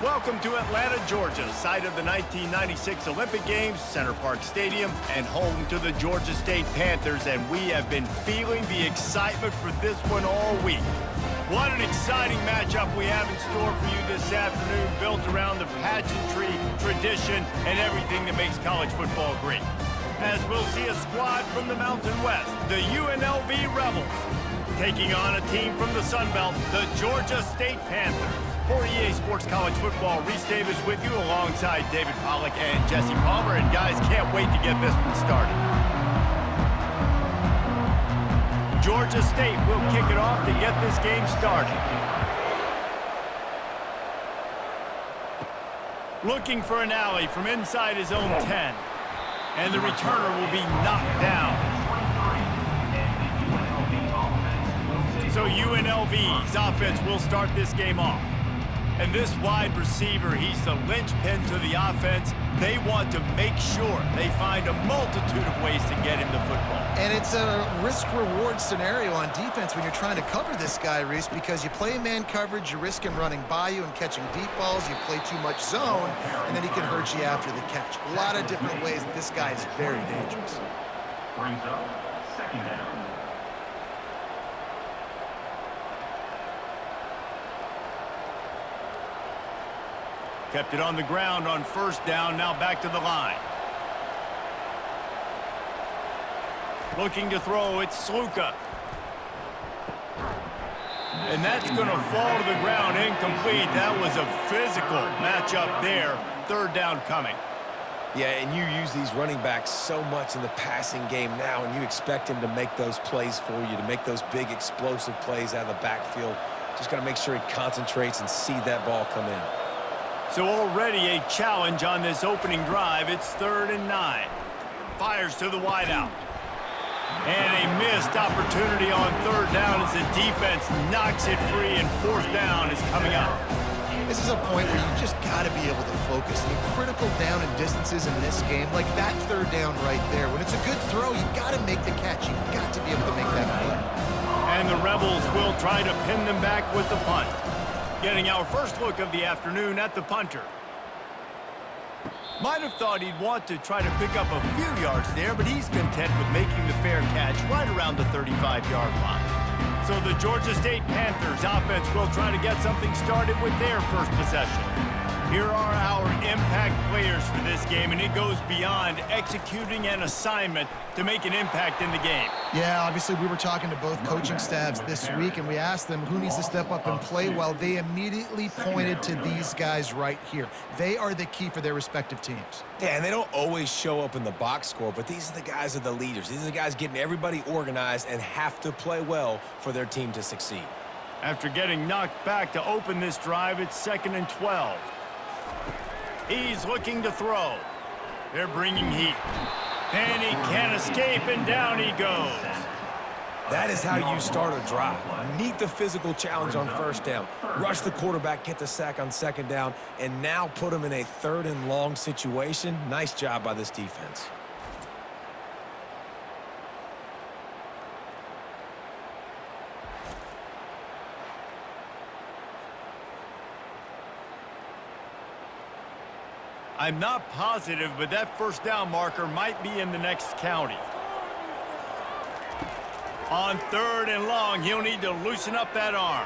Welcome to Atlanta, Georgia, site of the 1996 Olympic Games, Center Parc Stadium, and home to the Georgia State Panthers, and we have been feeling the excitement for this one all week. What an exciting matchup we have in store for you this afternoon, built around the pageantry, tradition, and everything that makes college football great. As we'll see a squad from the Mountain West, the UNLV Rebels, taking on a team from the Sun Belt, the Georgia State Panthers. For EA Sports College Football, Reese Davis with you alongside David Pollack and Jesse Palmer. And guys, can't wait to get this one started. Georgia State will kick it off to get this game started. Looking for an alley from inside his own 10. And the returner will be knocked down. So UNLV's offense will start this game off. And this wide receiver, he's the linchpin to the offense. They want to make sure they find a multitude of ways to get him the football. And it's a risk-reward scenario on defense when you're trying to cover this guy, Reese, because you play man coverage, you risk him running by you and catching deep balls. You play too much zone, and then he can hurt you after the catch. A lot of different ways that this guy is very dangerous. Brings up second down. Kept it on the ground on first down, now back to the line. Looking to throw, it's Sluka. And that's going to fall to the ground, incomplete. That was a physical matchup there. Third down coming. Yeah, and you use these running backs so much in the passing game now, and you expect him to make those plays for you, to make those big explosive plays out of the backfield. Just got to make sure he concentrates and see that ball come in. So already a challenge on this opening drive. It's 3rd and 9. Fires to the wideout. And a missed opportunity on 3rd down as the defense knocks it free, and 4th down is coming up. This is a point where you just got to be able to focus. I mean, critical down and distances in this game, like that 3rd down right there. When it's a good throw, you got to make the catch. You got to be able to make that play. And the Rebels will try to pin them back with the punt. Getting our first look of the afternoon at the punter. Might have thought he'd want to try to pick up a few yards there, but he's content with making the fair catch right around the 35-yard line. So the Georgia State Panthers offense will try to get something started with their first possession. Here are our impact players for this game, and it goes beyond executing an assignment to make an impact in the game. Yeah, obviously we were talking to both coaching staffs this week, and we asked them who needs to step up and play well. They immediately pointed to these guys right here. They are the key for their respective teams. Yeah, and they don't always show up in the box score, but these are the guys that are the leaders. These are the guys getting everybody organized and have to play well for their team to succeed. After getting knocked back to open this drive, it's 2nd and 12. He's looking to throw. They're bringing heat. And he can't escape, and down he goes. That is how you start a drive. Meet the physical challenge on 1st down. Rush the quarterback, get the sack on 2nd down, and now put him in a 3rd and long situation. Nice job by this defense. I'm not positive, but that 1st down marker might be in the next county. On 3rd and long, he'll need to loosen up that arm.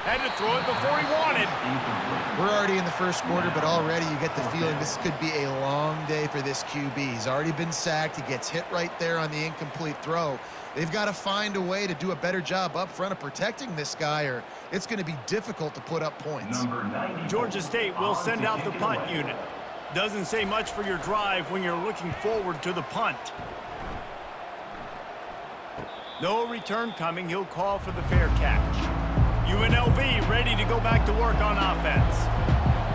Had to throw it before he wanted. We're already in the first quarter, but already you get the feeling this could be a long day for this QB. He's already been sacked. He gets hit right there on the incomplete throw. They've got to find a way to do a better job up front of protecting this guy, or it's going to be difficult to put up points. Georgia State will send out the punt unit. Doesn't say much for your drive when you're looking forward to the punt. No return coming. He'll call for the fair catch. UNLV ready to go back to work on offense.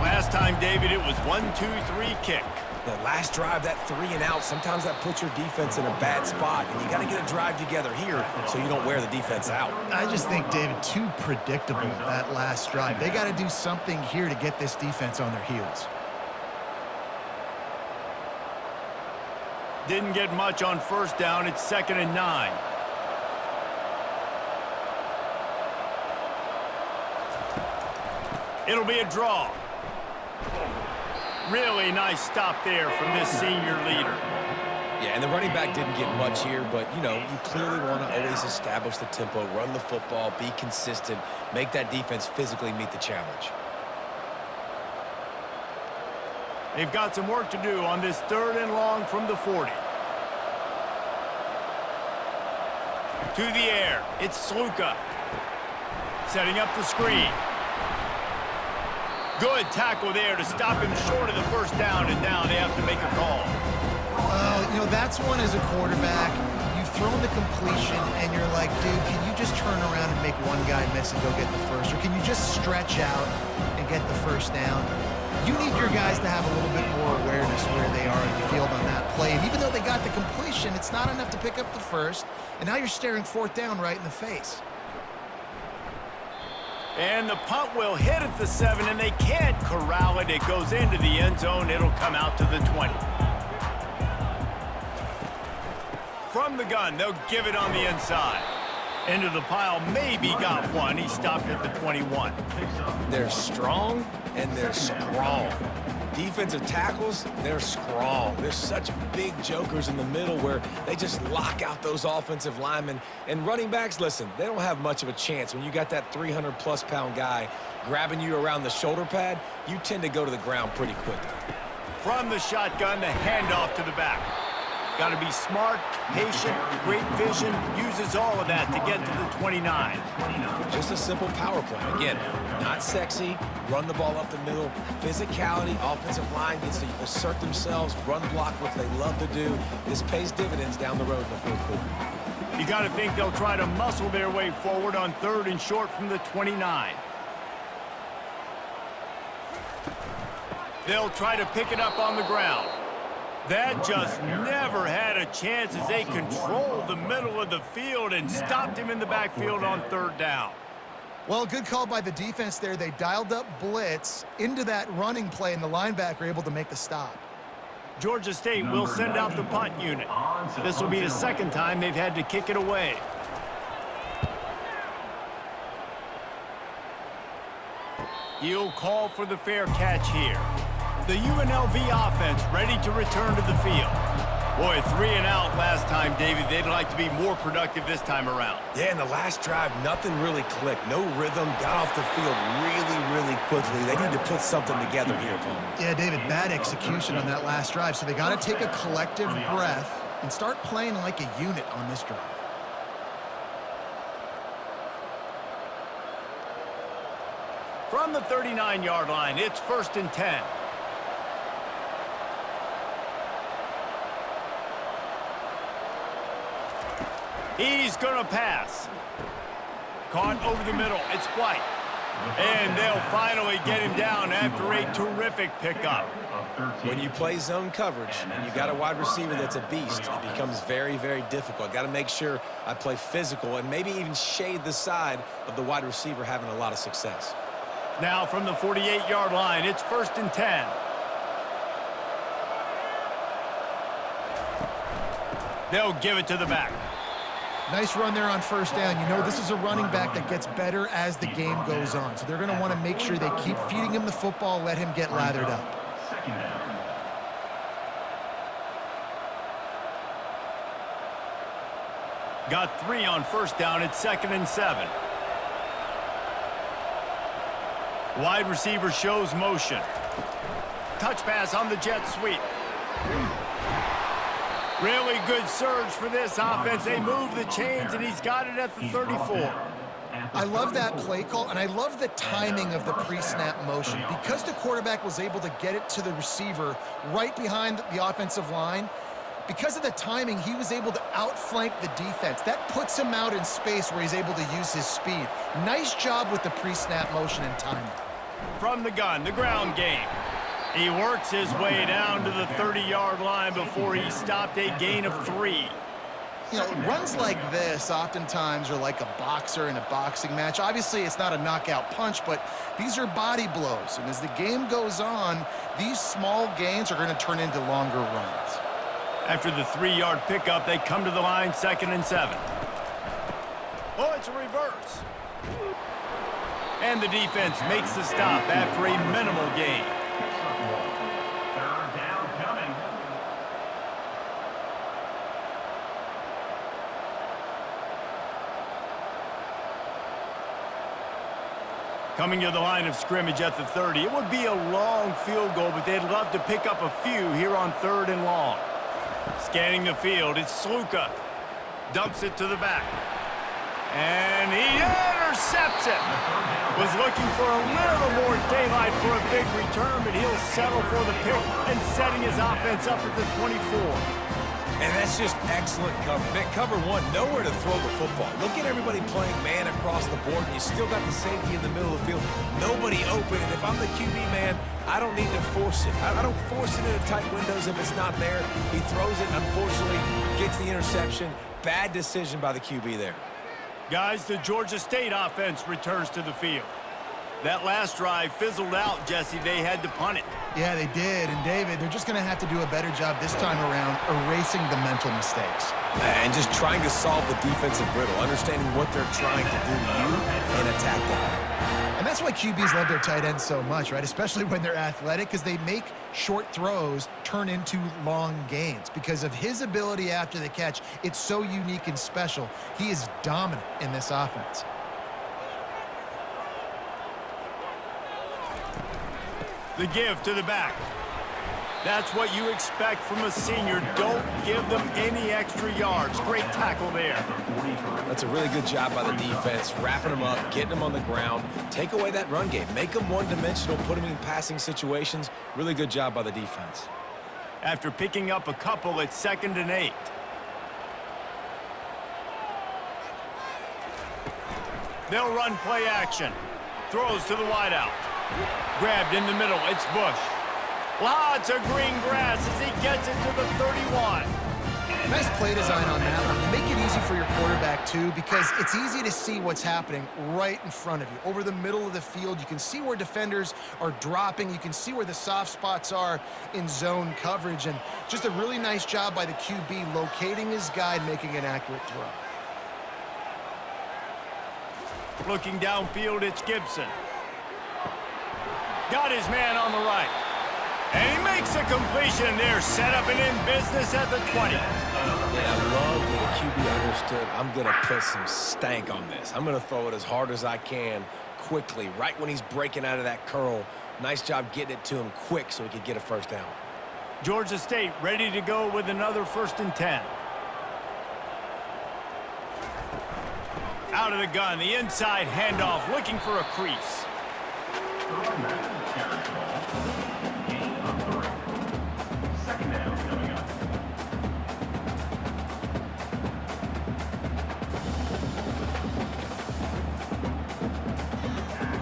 Last time, David, it was 1-2-3 kick. The last drive, that 3 and out, sometimes that puts your defense in a bad spot, and you got to get a drive together here so you don't wear the defense out. I just think, David, too predictable, that last drive. They got to do something here to get this defense on their heels. Didn't get much on 1st down. It's 2nd and 9. It'll be a draw. Really nice stop there from this senior leader. Yeah, and the running back didn't get much here, but, you know, you clearly want to always establish the tempo, run the football, be consistent, make that defense physically meet the challenge. They've got some work to do on this 3rd and long from the 40. To the air, it's Sluka. Setting up the screen. Good tackle there to stop him short of the first down, and now they have to make a call. You know, that's one as a quarterback. You've thrown the completion, and you're like, dude, can you just turn around and make one guy miss and go get the first? Or can you just stretch out and get the first down? You need your guys to have a little bit more awareness where they are in the field on that play. And even though they got the completion, it's not enough to pick up the first. And now you're staring 4th down right in the face. And the punt will hit at the 7, and they can't corral it. It goes into the end zone. It'll come out to the 20. From the gun, they'll give it on the inside. Into the pile, maybe got one. He stopped at the 21. They're strong, and they're strong. Defensive tackles, they're strong. There's such big jokers in the middle where they just lock out those offensive linemen. And running backs, listen, they don't have much of a chance. When you got that 300-plus pound guy grabbing you around the shoulder pad, you tend to go to the ground pretty quickly. From the shotgun, the handoff to the back. Got to be smart, patient, great vision, uses all of that to get to the 29. Just a simple power play. Again, not sexy, run the ball up the middle, physicality, offensive line gets to assert themselves, run block, what they love to do. This pays dividends down the road in the 4th quarter. You got to think they'll try to muscle their way forward on 3rd and short from the 29. They'll try to pick it up on the ground. That just never had a chance as they controlled the middle of the field and stopped him in the backfield on 3rd down. Well, good call by the defense there. They dialed up blitz into that running play, and the linebacker able to make the stop. Georgia State will send out the punt unit. This will be the 2nd time they've had to kick it away. He'll call for the fair catch here. The UNLV offense ready to return to the field. Boy, 3 and out last time, David. They'd like to be more productive this time around. Yeah, in the last drive, nothing really clicked. No rhythm, got off the field really quickly. They need to put something together here, Paul. Yeah, David, bad execution on that last drive. So they got to take a collective breath and start playing like a unit on this drive. From the 39-yard line, it's 1st and 10. He's going to pass. Caught over the middle. It's White. And they'll finally get him down after a terrific pickup. When you play zone coverage and you got a wide receiver that's a beast, it becomes very difficult. Got to make sure I play physical and maybe even shade the side of the wide receiver having a lot of success. Now from the 48-yard line, it's 1st and 10. They'll give it to the back. Nice run there on 1st down. You know, this is a running back that gets better as the game goes on. So they're going to want to make sure they keep feeding him the football, let him get lathered up. Got 3 on 1st down. It's 2nd and 7. Wide receiver shows motion. Touch pass on the jet sweep. Really good surge for this offense. They move the chains, and he's got it at the 34. I love that play call, and I love the timing of the pre-snap motion. Because the quarterback was able to get it to the receiver right behind the offensive line, because of the timing, he was able to outflank the defense. That puts him out in space where he's able to use his speed. Nice job with the pre-snap motion and timing. From the gun, the ground game. He works his way down to the 30-yard line before he stopped, a gain of 3. You know, runs like this oftentimes are like a boxer in a boxing match. Obviously, it's not a knockout punch, but these are body blows. And as the game goes on, these small gains are going to turn into longer runs. After the 3-yard pickup, they come to the line, 2nd and 7. Oh, it's a reverse. And the defense makes the stop after a minimal gain. Coming to the line of scrimmage at the 30. It would be a long field goal, but they'd love to pick up a few here on 3rd and long. Scanning the field, it's Sluka. Dumps it to the back. And he intercepts it. Was looking for a little more daylight for a big return, but he'll settle for the pick and setting his offense up at the 24. And that's just excellent cover. Man, cover one, nowhere to throw the football. Look at everybody playing man across the board, and you still got the safety in the middle of the field. Nobody open, and if I'm the QB, man, I don't need to force it. I don't force it into tight windows if it's not there. He throws it, unfortunately, gets the interception. Bad decision by the QB there. Guys, the Georgia State offense returns to the field. That last drive fizzled out, Jesse. They had to punt it. Yeah, they did. And, David, they're just going to have to do a better job this time around erasing the mental mistakes. And just trying to solve the defensive riddle, understanding what they're trying to do to you and attack them. And that's why QBs love their tight ends so much, right? Especially when they're athletic, because they make short throws turn into long gains. Because of his ability after the catch, it's so unique and special. He is dominant in this offense. The give to the back. That's what you expect from a senior. Don't give them any extra yards. Great tackle there. That's a really good job by the defense, wrapping them up, getting them on the ground. Take away that run game. Make them one-dimensional, put them in passing situations. Really good job by the defense. After picking up a couple, it's 2nd and 8. They'll run play action. Throws to the wideout. Grabbed in the middle. It's Bush. Lots of green grass as he gets it to the 31. Nice play design on that one. You make it easy for your quarterback, too, because it's easy to see what's happening right in front of you. Over the middle of the field, you can see where defenders are dropping. You can see where the soft spots are in zone coverage. And just a really nice job by the QB locating his guy and making an accurate throw. Looking downfield, it's Gibson. Got his man on the right. And he makes a completion there. Set up and in business at the 20. Yeah, I love that the QB understood, I'm going to put some stank on this. I'm going to throw it as hard as I can quickly, right when he's breaking out of that curl. Nice job getting it to him quick so he could get a first down. Georgia State ready to go with another 1st and 10. Out of the gun, the inside handoff, looking for a crease.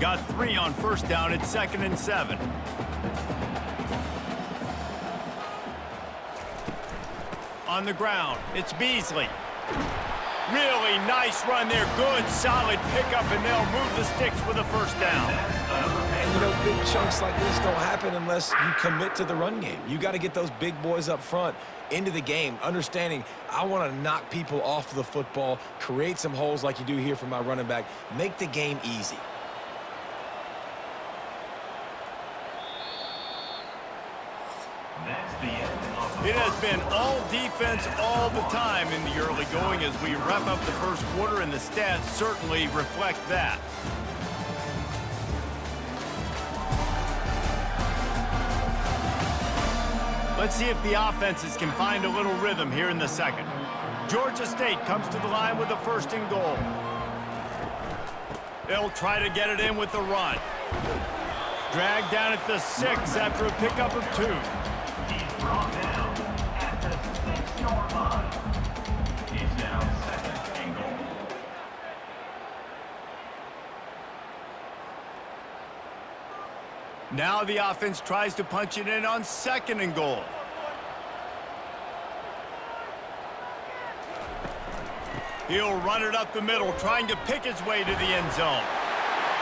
Got 3 on 1st down. It's 2nd and 7. On the ground, it's Beasley. Really nice run there. Good, solid pickup, and they'll move the sticks with a 1st down. And, you know, big chunks like this don't happen unless you commit to the run game. You got to get those big boys up front into the game, understanding I want to knock people off the football, create some holes like you do here for my running back, make the game easy. It has been all defense all the time in the early going as we wrap up the 1st quarter, and the stats certainly reflect that. Let's see if the offenses can find a little rhythm here in the 2nd. Georgia State comes to the line with a 1st and goal. They'll try to get it in with the run. Dragged down at the 6 after a pickup of 2. Brought down at the 6-yard line. It's now 2nd and goal. Now the offense tries to punch it in on 2nd and goal. He'll run it up the middle, trying to pick his way to the end zone.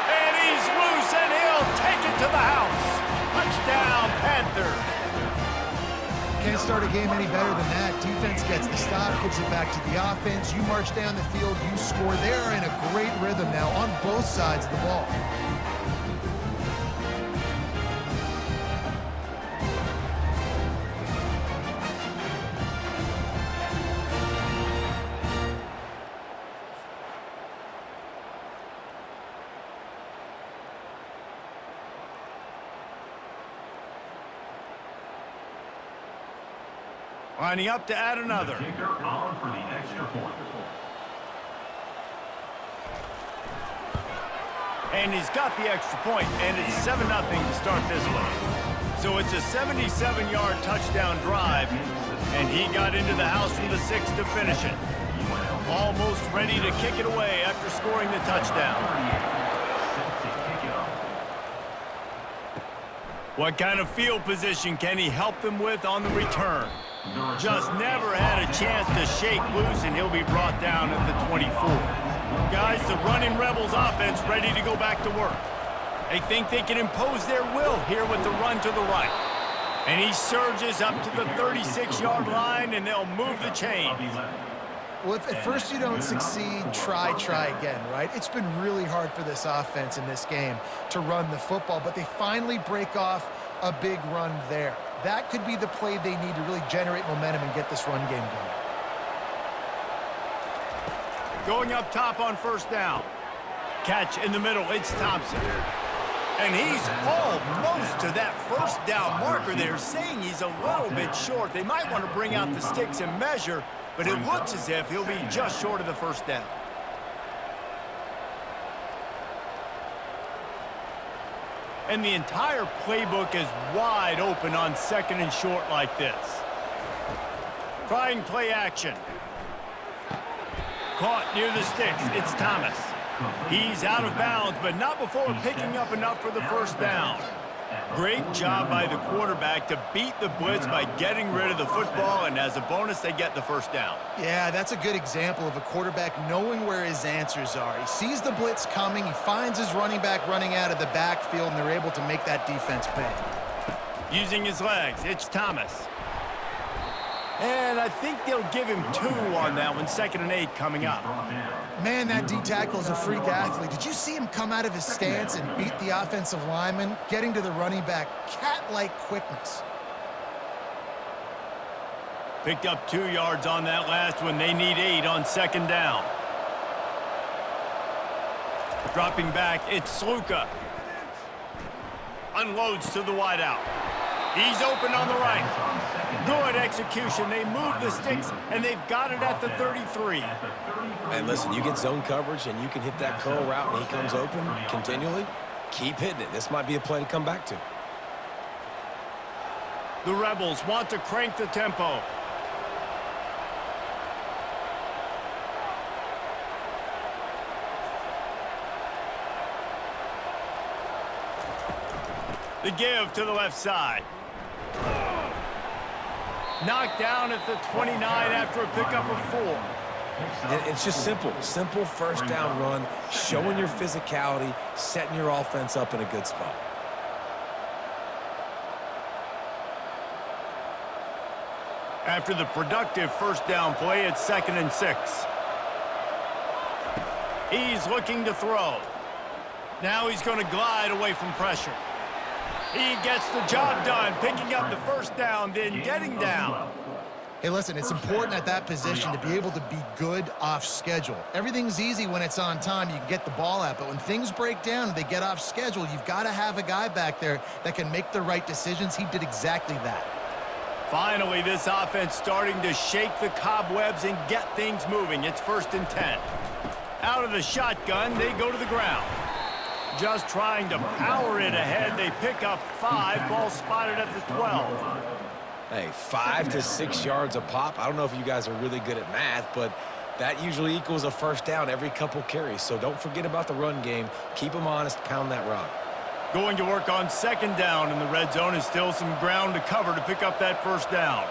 And he's loose, and he'll take it to the house. Touchdown, Panthers. Can't start a game any better than that. Defense gets the stop, gives it back to the offense. You march down the field, you score. They're in a great rhythm now on both sides of the ball. Lining up to add another. The kicker on for the extra point. And he's got the extra point, and it's 7-0 to start this one. So it's a 77-yard touchdown drive, and he got into the house from the 6 to finish it. Almost ready to kick it away after scoring the touchdown. What kind of field position can he help them with on the return? Just never had a chance to shake loose, and he'll be brought down at the 24. Guys, the running Rebels offense ready to go back to work. They think they can impose their will here with the run to the right. And he surges up to the 36-yard line, and they'll move the chains. Well, if at first you don't succeed, try again, right? It's been really hard for this offense in this game to run the football, but they finally break off a big run there. That could be the play they need to really generate momentum and get this run game going. Going up top on first down. Catch in the middle, it's Thompson. And he's almost to that first down marker there, saying he's a little bit short. They might want to bring out the sticks and measure, but it looks as if he'll be just short of the first down. And the entire playbook is wide open on 2nd and short like this. Trying play action. Caught near the sticks, it's Thomas. He's out of bounds, but not before picking up enough for the first down. Great job by the quarterback to beat the blitz by getting rid of the football, and as a bonus, they get the first down. Yeah, that's a good example of a quarterback knowing where his answers are. He sees the blitz coming, he finds his running back running out of the backfield, and they're able to make that defense pay. Using his legs, it's Thomas. And I think they'll give him 2 on that one, 2nd and 8 coming up. Man, that D-tackle is a freak athlete. Did you see him come out of his stance and beat the offensive lineman, getting to the running back? Cat-like quickness. Picked up 2 yards on that last one. They need 8 on 2nd down. Dropping back, it's Sluka. Unloads to the wideout. He's open on the right. Good execution. They move the sticks, and they've got it at the 33. And listen, you get zone coverage, and you can hit that curl route, and he comes open continually. Keep hitting it. This might be a play to come back to. The Rebels want to crank the tempo. The give to the left side. Knocked down at the 29 after a pickup of 4. It's just simple. Simple first down run, showing your physicality, setting your offense up in a good spot. After the productive first down play, it's 2nd and 6. He's looking to throw. Now he's going to glide away from pressure. He gets the job done, picking up the first down, then getting down. Hey, listen, it's important at that position to be able to be good off schedule. Everything's easy when it's on time. You can get the ball out, but when things break down and they get off schedule, you've got to have a guy back there that can make the right decisions. He did exactly that. Finally, this offense starting to shake the cobwebs and get things moving. It's 1st and 10. Out of the shotgun, they go to the ground. Just trying to power it ahead. They pick up 5. Ball spotted at the 12. Hey, 5 to 6 yards a pop. I don't know if you guys are really good at math, but that usually equals a first down every couple carries. So don't forget about the run game. Keep them honest. Pound that rock. Going to work on 2nd down in the red zone, is still some ground to cover to pick up that first down.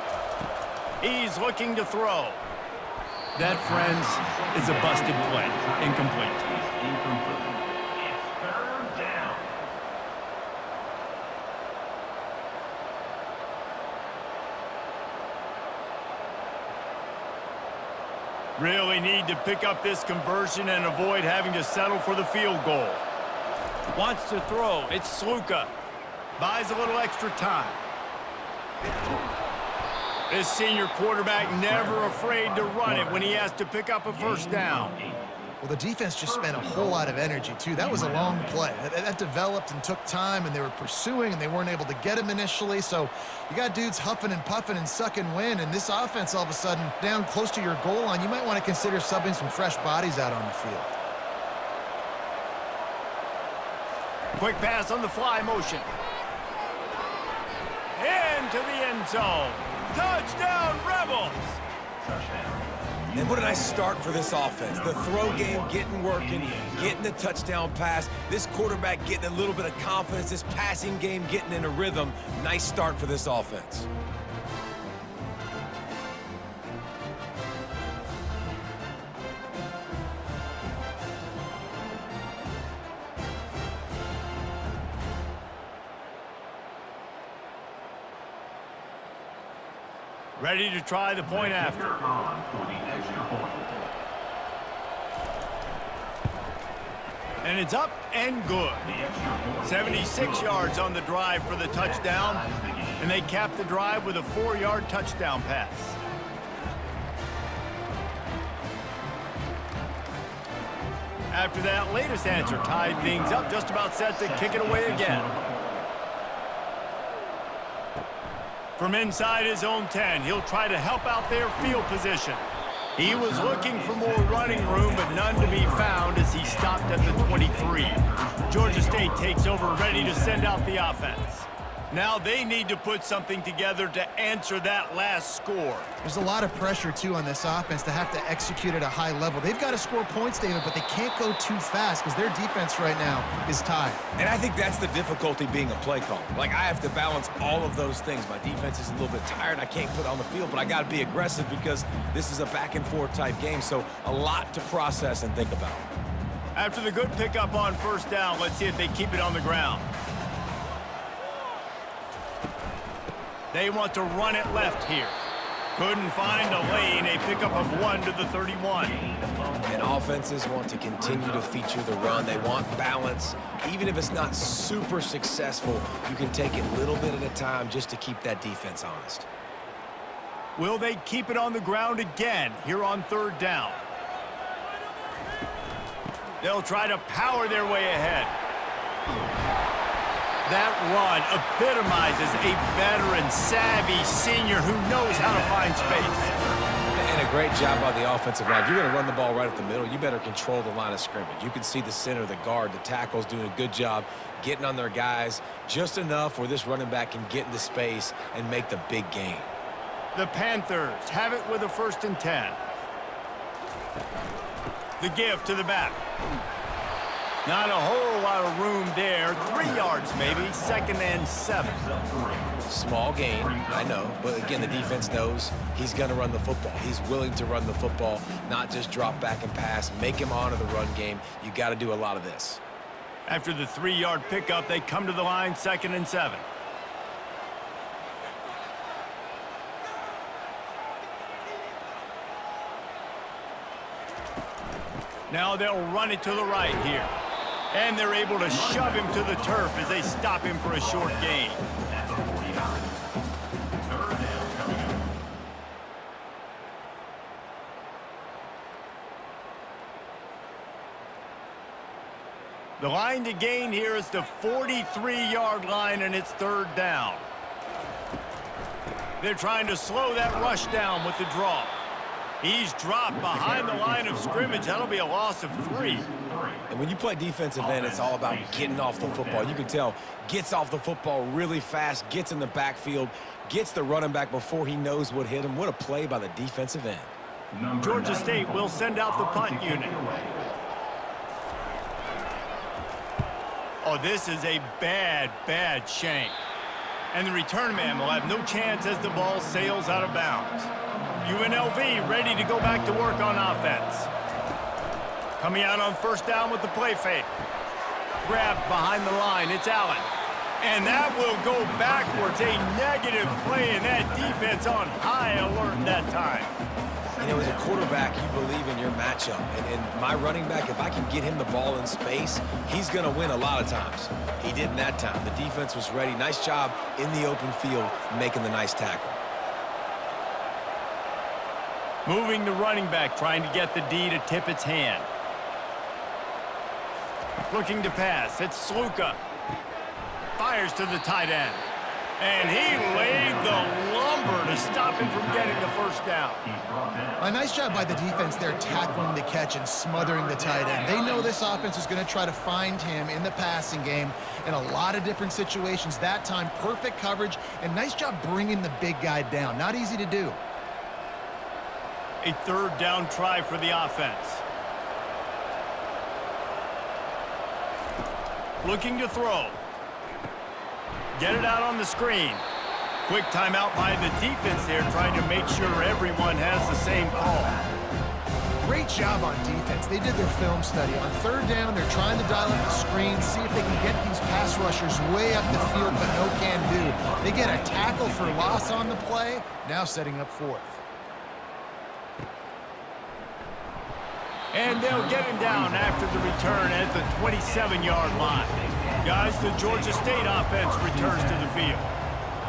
He's looking to throw. That, friends, is a busted play. Incomplete. Really need to pick up this conversion and avoid having to settle for the field goal. Wants to throw. It's Sluka. Buys a little extra time. This senior quarterback never afraid to run it when he has to pick up a first down. Well, the defense just spent a whole lot of energy, too. That was a long play. That developed and took time, and they were pursuing, and they weren't able to get him initially. So you got dudes huffing and puffing and sucking wind, and this offense all of a sudden down close to your goal line. You might want to consider subbing some fresh bodies out on the field. Quick pass on the fly motion. Into the end zone. Touchdown, Rebels! And what a nice start for this offense. The throw game getting working, getting the touchdown pass. This quarterback getting a little bit of confidence. This passing game getting in a rhythm. Nice start for this offense. Ready to try the point after. And it's up and good. 76 yards on the drive for the touchdown. And they cap the drive with a 4-yard touchdown pass. After that latest answer tied things up, just about set to kick it away again. From inside his own 10, he'll try to help out their field position. He was looking for more running room, but none to be found as he stopped at the 23. Georgia State takes over, ready to send out the offense. Now they need to put something together to answer that last score. There's a lot of pressure, too, on this offense to have to execute at a high level. They've got to score points, David, but they can't go too fast because their defense right now is tied. And I think that's the difficulty being a play caller. Like, I have to balance all of those things. My defense is a little bit tired. I can't put on the field, but I got to be aggressive because this is a back-and-forth type game, so a lot to process and think about. After the good pickup on first down, let's see if they keep it on the ground. They want to run it left here. Couldn't find a lane, a pickup of 1 to the 31. And offenses want to continue to feature the run. They want balance. Even if it's not super successful, you can take it a little bit at a time just to keep that defense honest. Will they keep it on the ground again here on third down? They'll try to power their way ahead. That run epitomizes a veteran, savvy senior who knows how to find space. And a great job by the offensive line. If you're going to run the ball right up the middle, you better control the line of scrimmage. You can see the center, the guard, the tackles doing a good job getting on their guys just enough where this running back can get into space and make the big gain. The Panthers have it with a 1st and 10. The give to the back. Not a whole lot of room there. 3 yards maybe. 2nd and 7. Small gain, I know. But again, the defense knows he's going to run the football. He's willing to run the football, not just drop back and pass. Make him honor the run game. You got to do a lot of this. After the 3-yard pickup, they come to the line, 2nd and 7. Now they'll run it to the right here. And they're able to shove him to the turf as they stop him for a short gain. The line to gain here is the 43-yard line, and it's 3rd down. They're trying to slow that rush down with the draw. He's dropped behind the line of scrimmage. That'll be a loss of 3. And when you play defensive end, it's all about getting off the football. You can tell, gets off the football really fast, gets in the backfield, gets the running back before he knows what hit him. What a play by the defensive end. Georgia State will send out the punt unit. Oh, this is a bad shank. And the return man will have no chance as the ball sails out of bounds. UNLV ready to go back to work on offense. Coming out on 1st down with the play fake. Grabbed behind the line, it's Allen. And that will go backwards, a negative play, and that defense on high alert that time. You know, as a quarterback, you believe in your matchup. And my running back, if I can get him the ball in space, he's going to win a lot of times. He didn't that time. The defense was ready. Nice job in the open field making the nice tackle. Moving the running back, trying to get the D to tip its hand. Looking to pass. It's Sluka. Fires to the tight end. And he laid the lumber to stop him from getting the first down. A nice job by the defense there tackling the catch and smothering the tight end. They know this offense is going to try to find him in the passing game in a lot of different situations. That time, perfect coverage and nice job bringing the big guy down. Not easy to do. A third down try for the offense. Looking to throw. Get it out on the screen. Quick timeout by the defense there, trying to make sure everyone has the same call. Great job on defense. They did their film study. On third down, they're trying to dial up the screen, see if they can get these pass rushers way up the field, but no can do. They get a tackle for loss on the play, now setting up fourth. And they'll get him down after the return at the 27-yard line. Guys, the Georgia State offense returns to the field.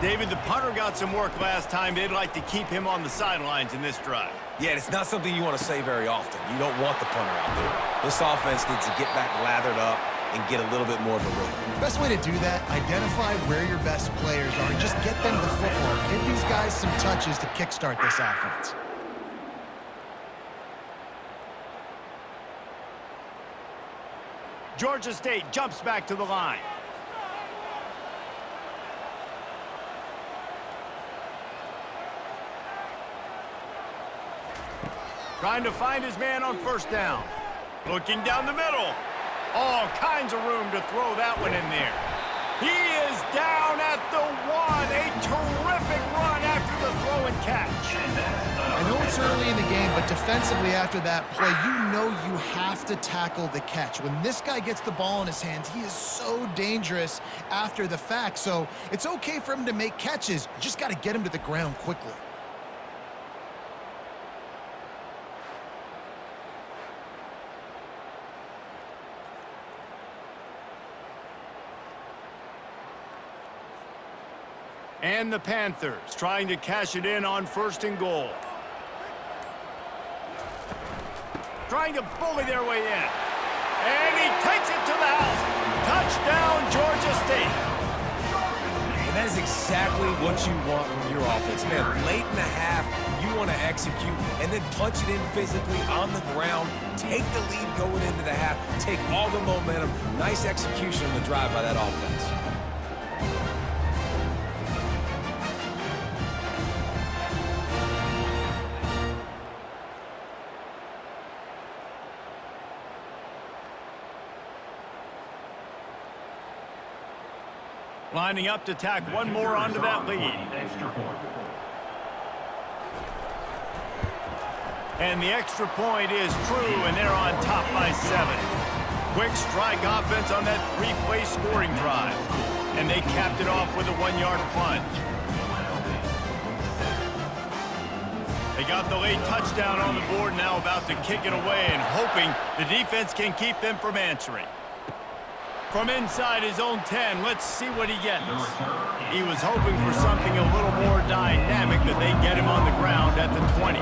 David, the punter got some work last time. They'd like to keep him on the sidelines in this drive. Yeah, it's not something you want to say very often. You don't want the punter out there. This offense needs to get back lathered up and get a little bit more of a rhythm. Best way to do that, identify where your best players are and just get them the football. Give these guys some touches to kickstart this offense. Georgia State jumps back to the line. Trying to find his man on first down. Looking down the middle. All kinds of room to throw that one in there. He is down at the one. A terrific run after the throw and catch. I know it's early in the game, but defensively after that play, you know you have to tackle the catch. When this guy gets the ball in his hands, he is so dangerous after the fact. So it's okay for him to make catches. You just got to get him to the ground quickly. And the Panthers trying to cash it in on first and goal. Trying to bully their way in. And he takes it to the house. Touchdown, Georgia State. And that is exactly what you want from your offense. Man, late in the half, you want to execute and then punch it in physically on the ground. Take the lead going into the half. Take all the momentum. Nice execution on the drive by that offense. Lining up to tack one more onto that lead. And the extra point is true, and they're on top by 7. Quick strike offense on that 3-play scoring drive. And they capped it off with a 1-yard plunge. They got the late touchdown on the board, now about to kick it away and hoping the defense can keep them from answering. From inside his own 10, let's see what he gets. He was hoping for something a little more dynamic, but they get him on the ground at the 20.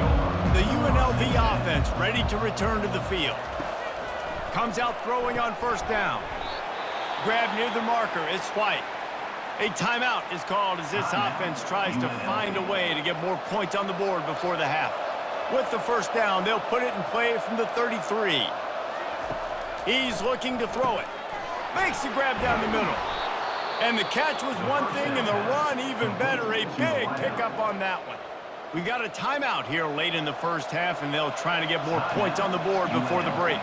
The UNLV offense ready to return to the field. Comes out throwing on first down. Grab near the marker, it's White. A timeout is called as this offense tries to find a way to get more points on the board before the half. With the first down, they'll put it in play from the 33. He's looking to throw it. Makes the grab down the middle. And the catch was one thing, and the run even better. A big pickup on that one. We got a timeout here late in the first half, and they'll try to get more points on the board before the break.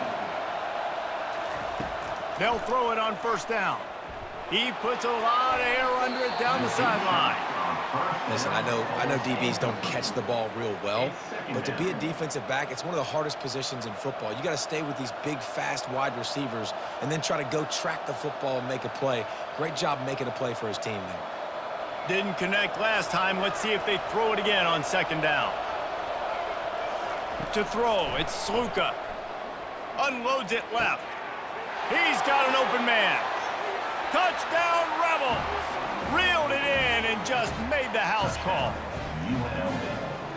They'll throw it on first down. He puts a lot of air under it down the sideline. Listen, I know DBs don't catch the ball real well, but to be a defensive back, it's one of the hardest positions in football. You got to stay with these big, fast, wide receivers and then try to go track the football and make a play. Great job making a play for his team there. Didn't connect last time. Let's see if they throw it again on second down. To throw, it's Sluka. Unloads it left. He's got an open man. Touchdown, Rebels! Reeled it in and just made the house call.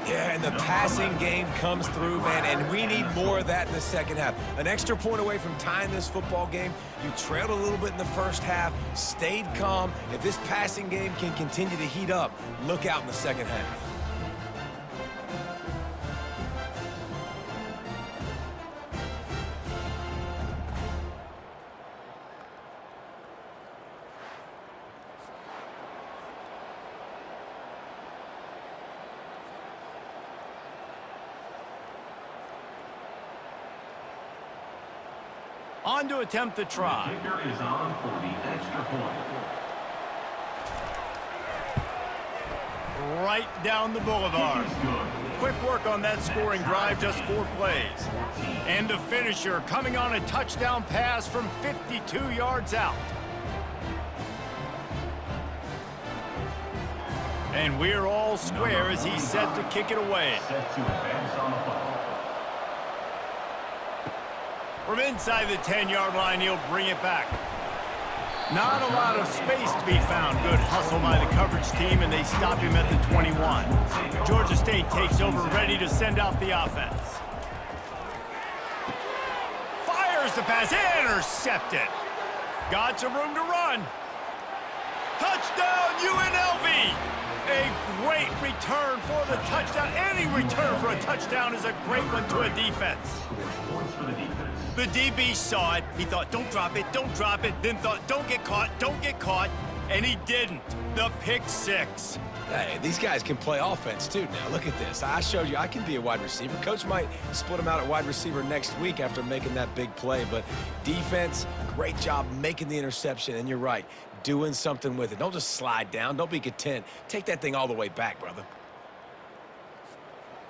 Yeah, and the passing game comes through, man, and we need more of that in the second half. An extra point away from tying this football game. You trailed a little bit in the first half, stayed calm. If this passing game can continue to heat up, look out in the second half. On to attempt the try. The kicker is on for the extra point. Right down the boulevard. Quick work on that scoring drive, just 4 plays. And the finisher coming on a touchdown pass from 52 yards out. And we're all square as he's set to kick it away. Set to advance on the football. From inside the 10-yard line, he'll bring it back. Not a lot of space to be found. Good hustle by the coverage team, and they stop him at the 21. Georgia State takes over, ready to send out the offense. Fires the pass, intercepted. Got some room to run. Touchdown, UNLV! A great return for the touchdown. Any return for a touchdown is a great one to a defense. The DB saw it. He thought, don't drop it, then thought, don't get caught, and he didn't. The pick six. Hey, these guys can play offense, too. Now, look at this. I showed you I can be a wide receiver. Coach might split him out at wide receiver next week after making that big play, but defense, great job making the interception, and you're right, doing something with it. Don't just slide down. Don't be content. Take that thing all the way back, brother.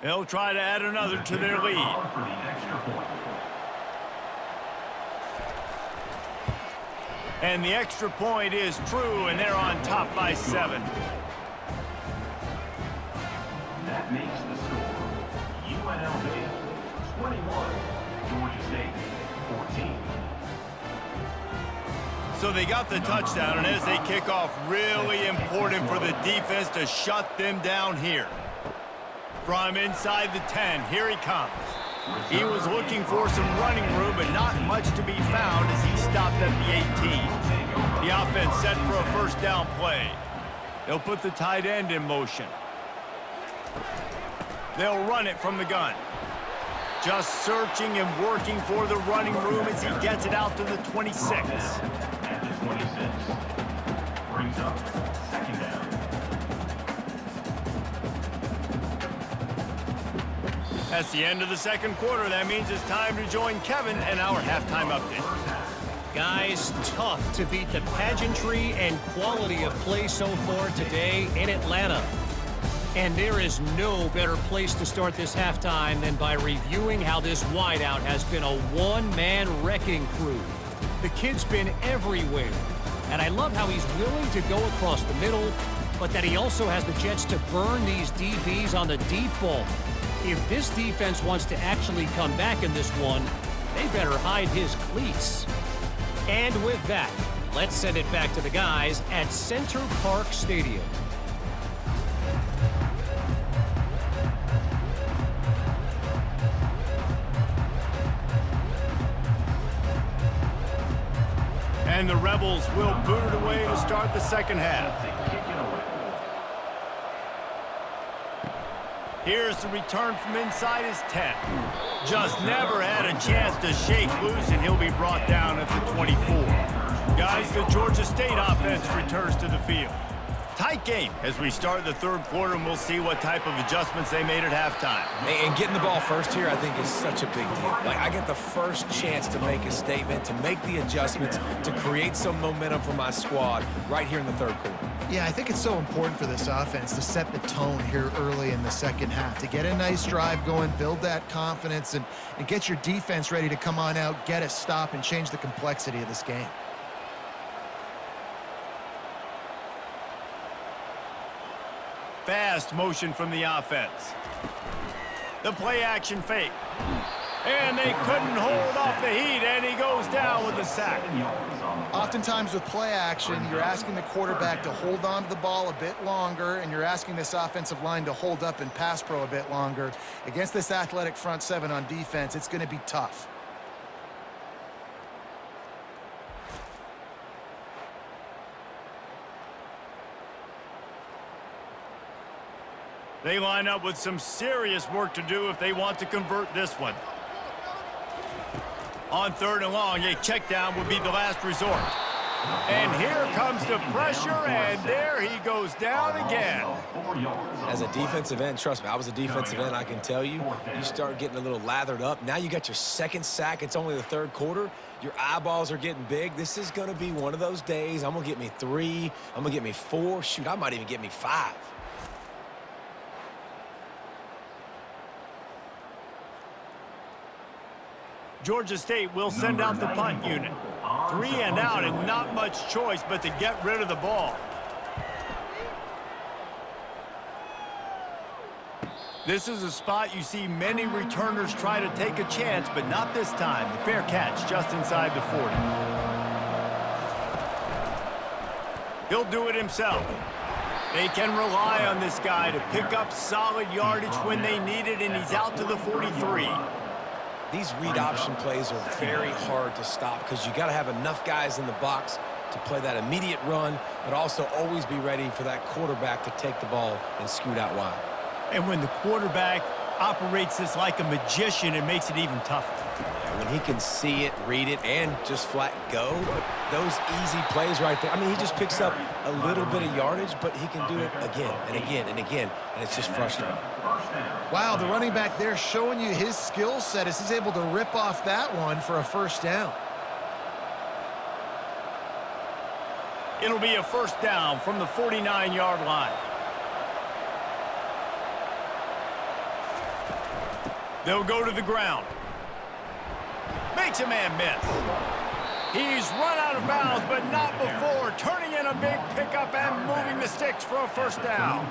They'll try to add another to their lead. For the extra point. And the extra point is true, and they're on top by 7. That makes the score UNLV 21, Georgia State 14. So they got the touchdown, and as they kick off, really important for the defense to shut them down here. From inside the 10, here he comes. He was looking for some running room, but not much to be found as he stopped at the 18. The offense set for a first down play. They'll put the tight end in motion. They'll run it from the gun. Just searching and working for the running room as he gets it out to the 26. At the 26. Brings up second down. That's the end of the second quarter. That means it's time to join Kevin and our halftime update. Guys, tough to beat the pageantry and quality of play so far today in Atlanta. And there is no better place to start this halftime than by reviewing how this wideout has been a one-man wrecking crew. The kid's been everywhere. And I love how he's willing to go across the middle, but that he also has the jets to burn these DBs on the deep ball. If this defense wants to actually come back in this one, they better hide his cleats. And with that, let's send it back to the guys at Center Park Stadium. And the Rebels will boot it away to start the second half. Here's the return from inside his 10. Just never had a chance to shake loose, and he'll be brought down at the 24. Guys, the Georgia State offense returns to the field. Tight game as we start the third quarter, and we'll see what type of adjustments they made at halftime. And getting the ball first here, I think, is such a big deal. Like, I get the first chance to make a statement, to make the adjustments, to create some momentum for my squad right here in the third quarter. Yeah, I think it's so important for this offense to set the tone here early in the second half, to get a nice drive going, build that confidence, and get your defense ready to come on out, get a stop, and change the complexity of this game. Fast motion from the offense. The play action fake. And they couldn't hold off the heat, and he goes down with the sack. Oftentimes with play action, you're asking the quarterback to hold on to the ball a bit longer, and you're asking this offensive line to hold up in pass pro a bit longer. Against this athletic front seven on defense, it's going to be tough. They line up with some serious work to do if they want to convert this one. On 3rd and long, a check down would be the last resort. And here comes the pressure, and there he goes down again. As a defensive end, trust me, I was a defensive end, I can tell you, you start getting a little lathered up. Now you got your 2nd sack. It's only the 3rd quarter. Your eyeballs are getting big. This is going to be one of those days. I'm going to get me 3. I'm going to get me 4. Shoot, I might even get me 5. Georgia State will send out the punt unit. 3 and out, and not much choice but to get rid of the ball. This is a spot you see many returners try to take a chance, but not this time. The fair catch just inside the 40. He'll do it himself. They can rely on this guy to pick up solid yardage when they need it, and he's out to the 43. These read option plays are very hard to stop because you got to have enough guys in the box to play that immediate run, but also always be ready for that quarterback to take the ball and scoot out wide. And when the quarterback operates this like a magician, it makes it even tougher. Yeah, when he can see it, read it, and just flat go, those easy plays right there. I mean, he just picks up a little bit of yardage, but he can do it again and again and again, and it's just frustrating. Wow, the running back there showing you his skill set as he's able to rip off that one for a 1st down. It'll be a 1st down from the 49-yard line. They'll go to the ground. Makes a man miss. He's run out of bounds, but not before turning in a big pickup and moving the sticks for a 1st down.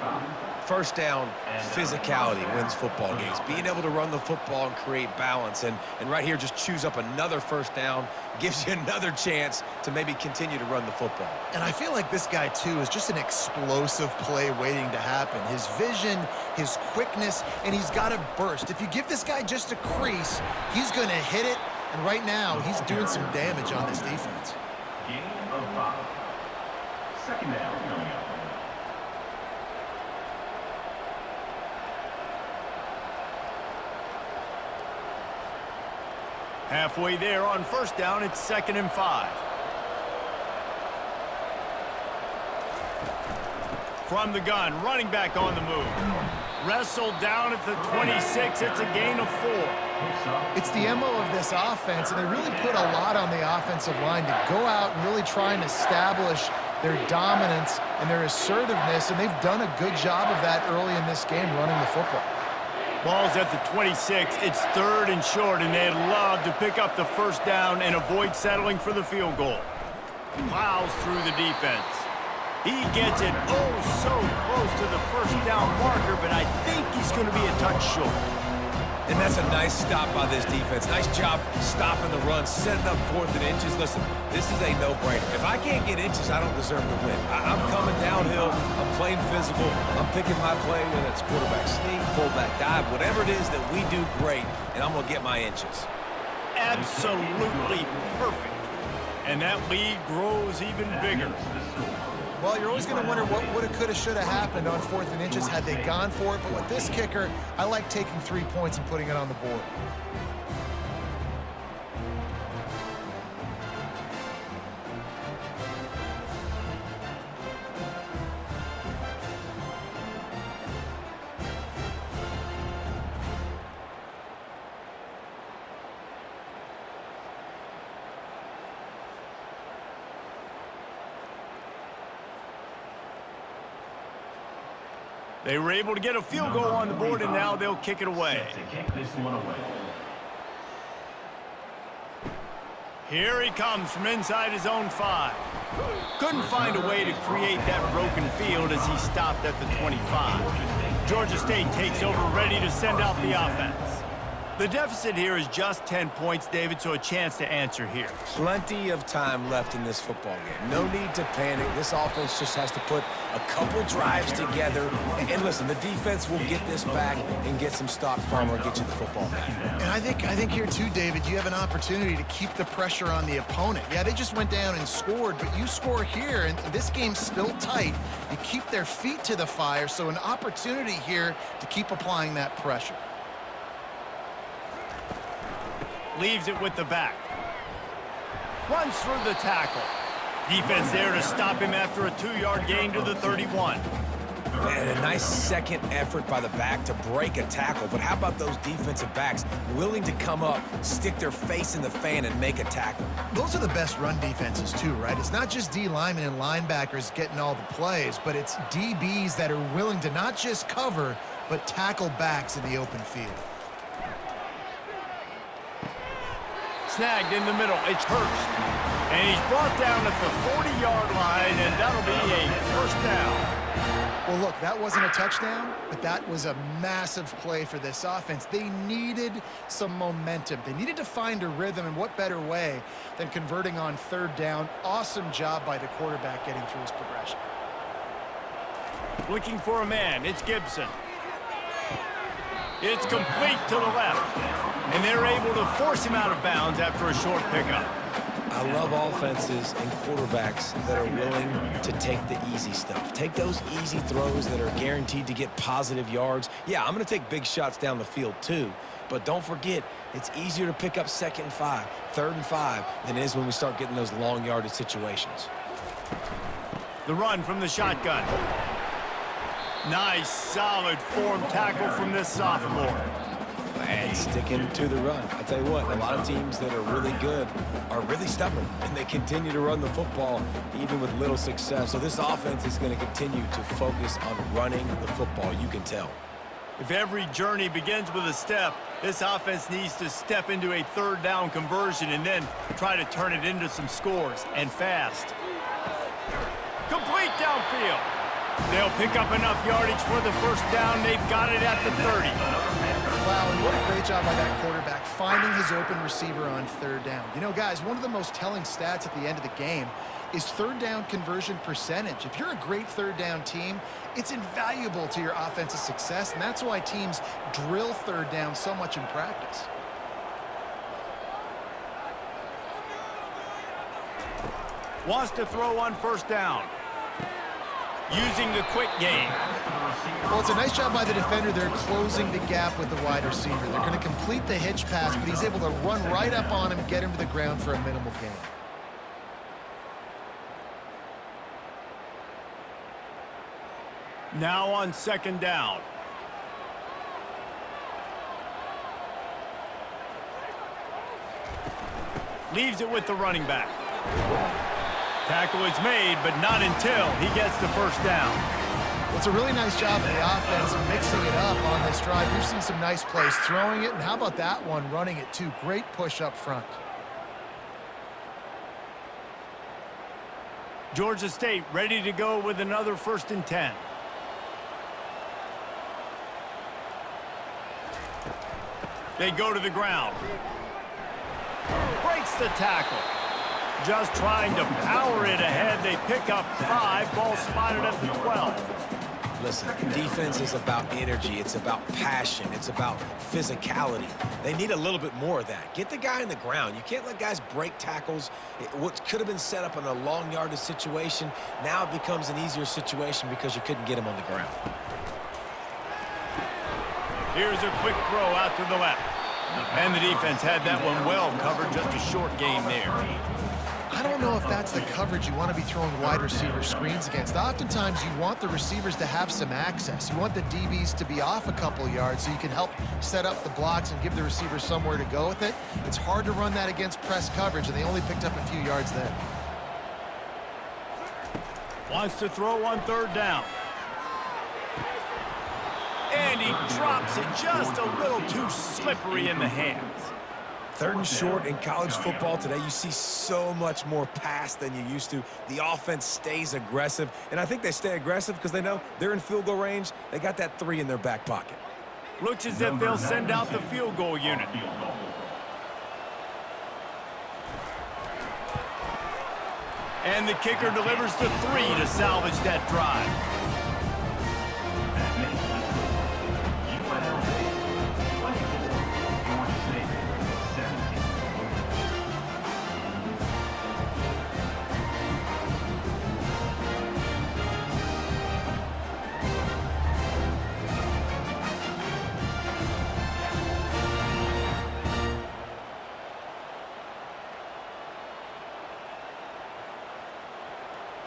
1st down, physicality wins football games. Being able to run the football and create balance. And right here, just choose up another 1st down, gives you another chance to maybe continue to run the football. And I feel like this guy, too, is just an explosive play waiting to happen. His vision, his quickness, and he's got a burst. If you give this guy just a crease, he's going to hit it. And right now, he's doing some damage on this defense. Gain of 5. 2nd down coming up. Halfway there on 1st down, it's 2nd and 5. From the gun, running back on the move. Wrestled down at the 26. It's a gain of 4. It's the MO of this offense, and they really put a lot on the offensive line to go out and really try and establish their dominance and their assertiveness, and they've done a good job of that early in this game running the football. Ball's at the 26. It's 3rd and short, and they'd love to pick up the 1st down and avoid settling for the field goal. Plows through the defense. He gets it so close to the 1st down marker, but I think he's going to be a touch short. And that's a nice stop by this defense. Nice job stopping the run, setting up 4th and inches. Listen, this is a no-brainer. If I can't get inches, I don't deserve to win. I'm coming downhill. I'm playing physical. I'm picking my play, whether it's quarterback sneak, fullback dive, whatever it is that we do great, and I'm going to get my inches. Absolutely perfect. And that lead grows even bigger. Well, you're always going to wonder what woulda, coulda, shoulda happened on 4th and inches had they gone for it. But with this kicker, I like taking 3 points and putting it on the board. They were able to get a field goal on the board, and now they'll kick it away. To kick this one away. Here he comes from inside his own 5. Couldn't find a way to create that broken field as he stopped at the 25. Georgia State takes over, ready to send out the offense. The deficit here is just 10 points, David, so a chance to answer here. Plenty of time left in this football game. No need to panic. This offense just has to put a couple drives together. And listen, the defense will get this back and get some stops from or get you the football back. And I think here too, David, you have an opportunity to keep the pressure on the opponent. Yeah, they just went down and scored, but you score here, and this game's still tight. You keep their feet to the fire, so an opportunity here to keep applying that pressure. Leaves it with the back. Runs through the tackle. Defense there to stop him after a 2-yard gain to the 31. And a nice second effort by the back to break a tackle. But how about those defensive backs willing to come up, stick their face in the fan, and make a tackle? Those are the best run defenses too, right? It's not just D linemen and linebackers getting all the plays, but it's DBs that are willing to not just cover, but tackle backs in the open field. Snagged in the middle. It's Hurst. And he's brought down at the 40-yard line, and that'll be a first down. Well, look, that wasn't a touchdown, but that was a massive play for this offense. They needed some momentum. They needed to find a rhythm, and what better way than converting on 3rd down. Awesome job by the quarterback getting through his progression. Looking for a man. It's Gibson. It's complete to the left. And they're able to force him out of bounds after a short pickup. I love offenses and quarterbacks that are willing to take the easy stuff. Take those easy throws that are guaranteed to get positive yards. Yeah, I'm going to take big shots down the field too. But don't forget, it's easier to pick up 2nd and 5, 3rd and 5 than it is when we start getting those long yardage situations. The run from the shotgun. Nice, solid form tackle from this sophomore. And sticking to the run. I tell you what, a lot of teams that are really good are really stubborn, and they continue to run the football even with little success. So this offense is going to continue to focus on running the football, you can tell. If every journey begins with a step, this offense needs to step into a 3rd down conversion and then try to turn it into some scores, and fast. Complete downfield. They'll pick up enough yardage for the first down. They've got it at the 30. Wow, and what a great job by that quarterback, finding his open receiver on 3rd down. You know, guys, one of the most telling stats at the end of the game is 3rd down conversion percentage. If you're a great 3rd down team, it's invaluable to your offensive success, and that's why teams drill 3rd down so much in practice. Wants to throw on 1st down. Using the quick game. Well, it's a nice job by the defender. They're closing the gap with the wide receiver. They're going to complete the hitch pass, but he's able to run right up on him, get him to the ground for a minimal gain. Now on 2nd down. Leaves it with the running back. Tackle is made, but not until he gets the 1st down. It's a really nice job of the offense mixing it up on this drive. We've seen some nice plays throwing it, and how about that one running it too? Great push up front. Georgia State ready to go with another 1st and 10. They go to the ground. Breaks the tackle. Just trying to power it ahead. They pick up 5. Ball spotted at the 12. Listen, defense is about energy. It's about passion. It's about physicality. They need a little bit more of that. Get the guy in the ground. You can't let guys break tackles. What could have been set up in a long yardage situation, now it becomes an easier situation because you couldn't get him on the ground. Here's a quick throw out to the left. And the defense had that one well covered. Just a short gain there. I don't know if that's the coverage you want to be throwing wide receiver screens against. Oftentimes, you want the receivers to have some access. You want the DBs to be off a couple yards so you can help set up the blocks and give the receivers somewhere to go with it. It's hard to run that against press coverage, and they only picked up a few yards there. Wants to throw on 3rd down. And he drops it just a little too slippery in the hands. 3rd and short in college football today, you see so much more pass than you used to. The offense stays aggressive, and I think they stay aggressive because they know they're in field goal range. They got that 3 in their back pocket. Looks as if they'll send out the field goal unit. And the kicker delivers the 3 to salvage that drive. That makes the score UNLV 24, Georgia State 17.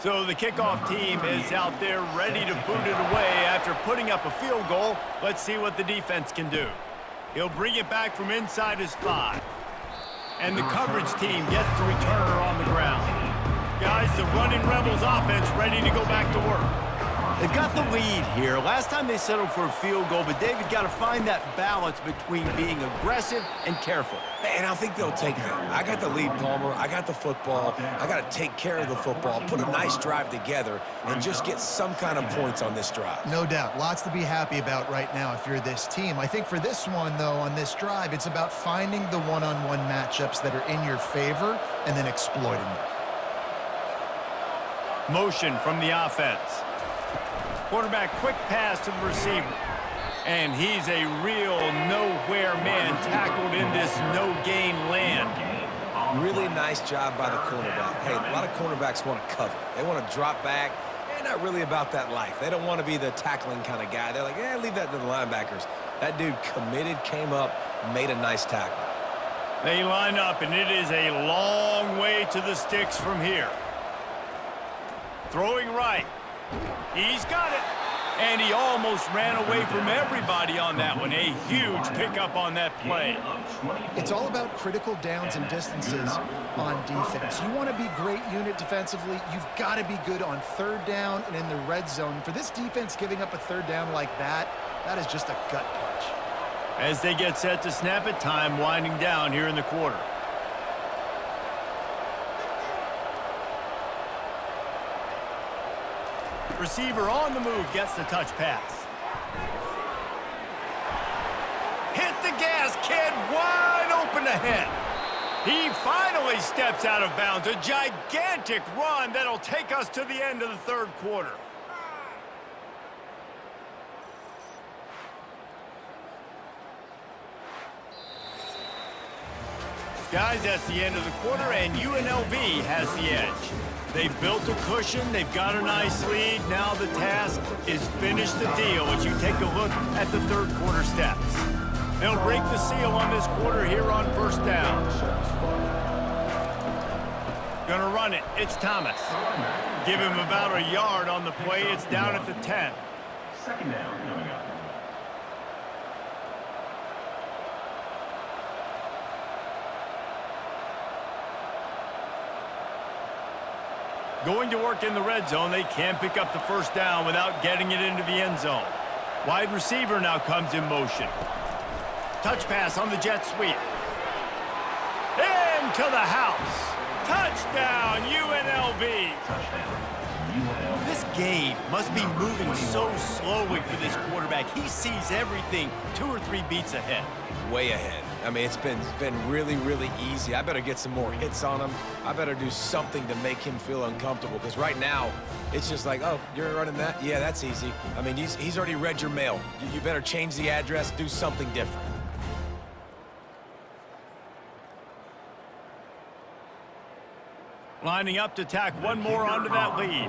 So the kickoff team is out there ready to boot it away after putting up a field goal. Let's see what the defense can do. He'll bring it back from inside his 5. And the coverage team gets the returner on the ground. Guys, the running Rebels offense ready to go back to work. They've got the lead here. Last time they settled for a field goal, but David got to find that balance between being aggressive and careful. And I think they'll take that. I got the lead, Palmer. I got the football. I got to take care of the football, put a nice drive together, and just get some kind of points on this drive. No doubt. Lots to be happy about right now if you're this team. I think for this one, though, on this drive, it's about finding the one-on-one matchups that are in your favor and then exploiting them. Motion from the offense. Quarterback quick pass to the receiver. And he's a real nowhere man tackled in this no-gain land. Really nice job by the cornerback. Hey, a lot of cornerbacks want to cover. They want to drop back. They're not really about that life. They don't want to be the tackling kind of guy. They're like, yeah, leave that to the linebackers. That dude committed, came up, made a nice tackle. They line up, and it is a long way to the sticks from here. Throwing right. He's got it. And he almost ran away from everybody on that one. A huge pickup on that play. It's all about critical downs and distances on defense. You want to be great unit defensively, you've got to be good on third down and in the red zone. For this defense, giving up a third down like that, that is just a gut punch. As they get set to snap it, time winding down here in the quarter. Receiver on the move gets the touch pass. Hit the gas, kid, wide open ahead. He finally steps out of bounds. A gigantic run that'll take us to the end of the third quarter. Guys, that's the end of the quarter, and UNLV has the edge. They've built a cushion. They've got a nice lead. Now the task is finish the deal as you take a look at the third quarter steps. They'll break the seal on this quarter here on first down. Gonna run it. It's Thomas. Give him about a yard on the play. It's down at the 10. Second down coming up. Going to work in the red zone. They can't pick up the first down without getting it into the end zone. Wide receiver now comes in motion. Touch pass on the jet sweep. Into the house. Touchdown, UNLV. This game must be moving so slowly for this quarterback. He sees everything 2 or 3 beats ahead. Way ahead. I mean, it's been really, really easy. I better get some more hits on him. I better do something to make him feel uncomfortable, because right now, it's just like, oh, you're running that? Yeah, that's easy. I mean, he's already read your mail. You better change the address, do something different. Lining up to tack one more onto that lead.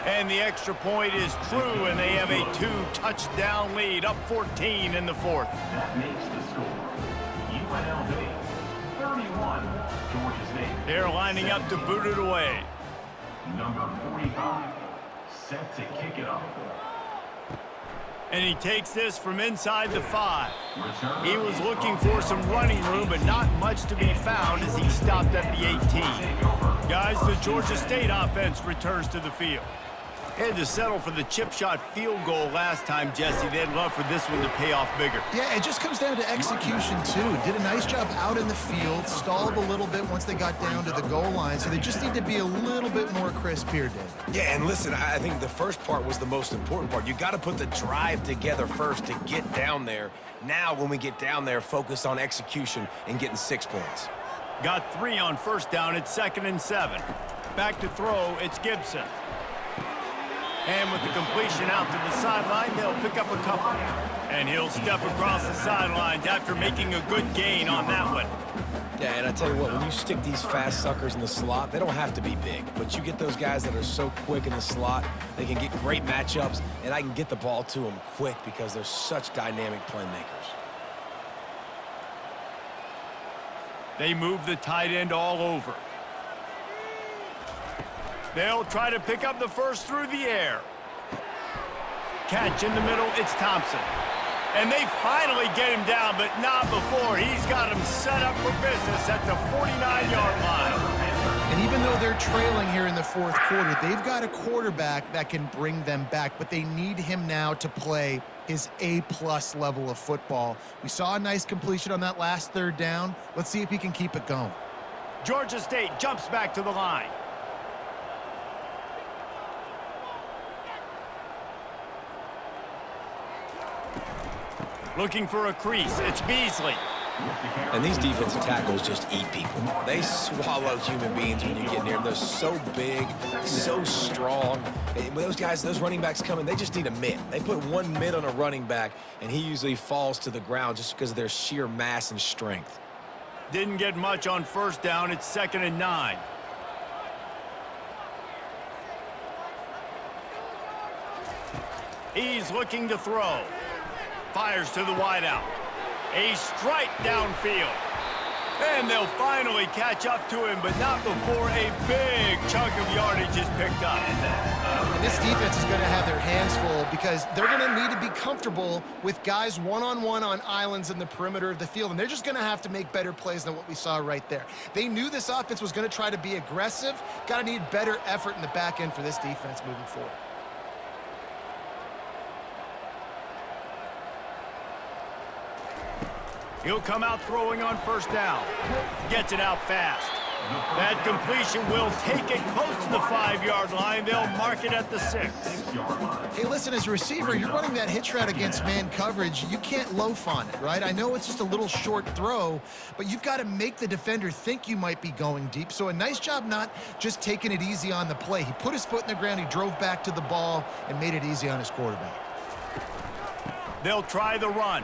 And the extra point is true, and they have a 2-touchdown lead, up 14 in the fourth. That makes the score UNLV 31, Georgia State. They're lining up to boot it away. Number 45, set to kick it off. And he takes this from inside the 5. He was looking for some running room, but not much to be found as he stopped at the 18. Guys, the Georgia State offense returns to the field. Had to settle for the chip shot field goal last time, Jesse. They'd love for this one to pay off bigger. Yeah, it just comes down to execution, too. Did a nice job out in the field, stalled a little bit once they got down to the goal line, so they just need to be a little bit more crisp here, Dave. Yeah, and listen, I think the first part was the most important part. You got to put the drive together first to get down there. Now, when we get down there, focus on execution and getting 6 points. Got 3 on first down. It's 2nd and 7. Back to throw, it's Gibson. And with the completion out to the sideline, they'll pick up a couple. And he'll step across the sidelines after making a good gain on that one. Yeah, and I tell you what, when you stick these fast suckers in the slot, they don't have to be big. But you get those guys that are so quick in the slot, they can get great matchups, and I can get the ball to them quick because they're such dynamic playmakers. They move the tight end all over. They'll try to pick up the first through the air. Catch in the middle, it's Thompson. And they finally get him down, but not before. He's got him set up for business at the 49-yard line. And even though they're trailing here in the fourth quarter, they've got a quarterback that can bring them back, but they need him now to play his A-plus level of football. We saw a nice completion on that last third down. Let's see if he can keep it going. Georgia State jumps back to the line. Looking for a crease, it's Beasley. And these defensive tackles just eat people. They swallow human beings when you get near them. They're so big, so strong. And when those guys, those running backs come in, they just need a mitt. They put 1 mitt on a running back, and he usually falls to the ground just because of their sheer mass and strength. Didn't get much on first down. It's 2nd and 9. He's looking to throw. Fires to the wideout. A strike downfield. And they'll finally catch up to him, but not before a big chunk of yardage is picked up. And this defense is going to have their hands full because they're going to need to be comfortable with guys one-on-one on islands in the perimeter of the field, and they're just going to have to make better plays than what we saw right there. They knew this offense was going to try to be aggressive. Got to need better effort in the back end for this defense moving forward. He'll come out throwing on first down. Gets it out fast. That completion will take it close to the 5-yard line. They'll mark it at the 6. Hey, listen, as a receiver, you're running that hitch route against man coverage. You can't loaf on it, right? I know it's just a little short throw, but you've got to make the defender think you might be going deep. So a nice job not just taking it easy on the play. He put his foot in the ground, he drove back to the ball, and made it easy on his quarterback. They'll try the run.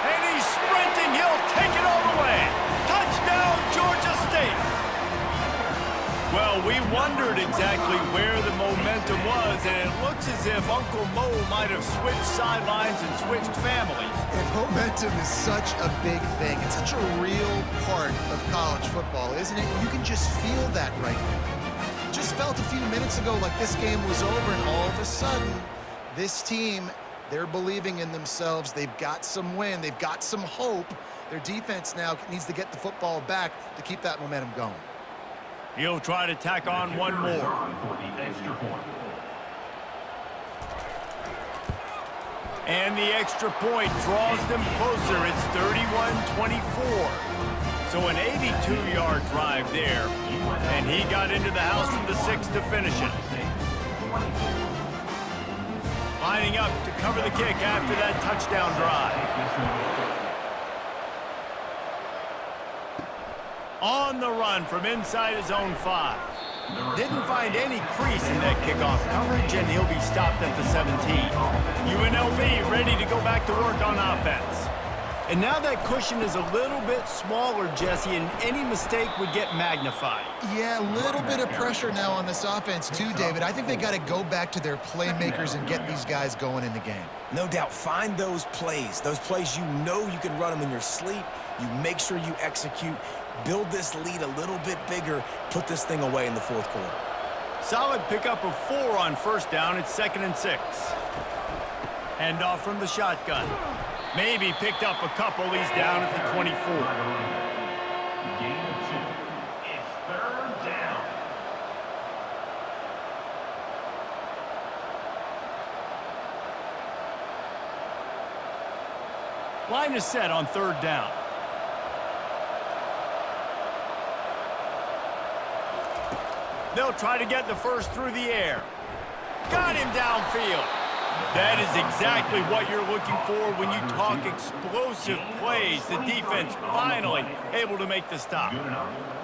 And he's sprinting. He'll take it all the way. Touchdown, Georgia State. Well, we wondered exactly where the momentum was, and it looks as if Uncle Mo might have switched sidelines and switched families. And momentum is such a big thing. It's such a real part of college football, isn't it? You can just feel that right now. Just felt a few minutes ago like this game was over, and all of a sudden, this team, they're believing in themselves. They've got some win. They've got some hope. Their defense now needs to get the football back to keep that momentum going. He'll try to tack on one more. And the extra point draws them closer. It's 31-24. So an 82-yard drive there. And he got into the house from the 6 to finish it. Lining up to cover the kick after that touchdown drive. On the run from inside his own 5. Didn't find any crease in that kickoff coverage, and he'll be stopped at the 17. UNLV ready to go back to work on offense. And now that cushion is a little bit smaller, Jesse, and any mistake would get magnified. Yeah, a little bit of pressure now on this offense too, David. I think they got to go back to their playmakers and get these guys going in the game. No doubt, find those plays you know you can run them in your sleep. You make sure you execute, build this lead a little bit bigger, put this thing away in the fourth quarter. Solid pickup of 4 on first down. It's 2nd and 6. Hand off from the shotgun. Maybe picked up a couple. He's down at the 24. Gain of 2. It's 3rd down. Line is set on 3rd down. They'll try to get the first through the air. Got him downfield. That is exactly what you're looking for when you talk explosive plays. The defense finally able to make the stop.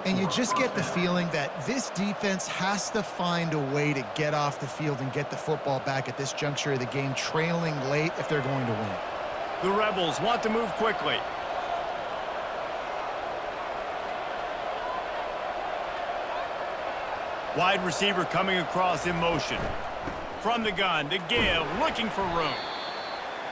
And you just get the feeling that this defense has to find a way to get off the field and get the football back at this juncture of the game, trailing late if they're going to win. The Rebels want to move quickly. Wide receiver coming across in motion. From the gun, the give, looking for room.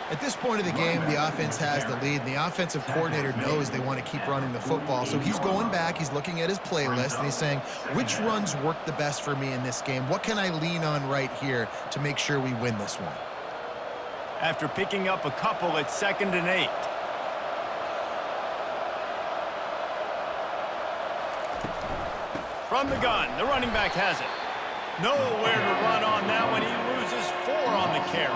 At this point of the game, the offense has the lead, and the offensive coordinator knows they want to keep running the football. So he's going back, he's looking at his playlist, and he's saying, which runs work the best for me in this game? What can I lean on right here to make sure we win this one? After picking up a couple at 2nd and 8. From the gun, the running back has it. Nowhere to run on that one. He loses 4 on the carry.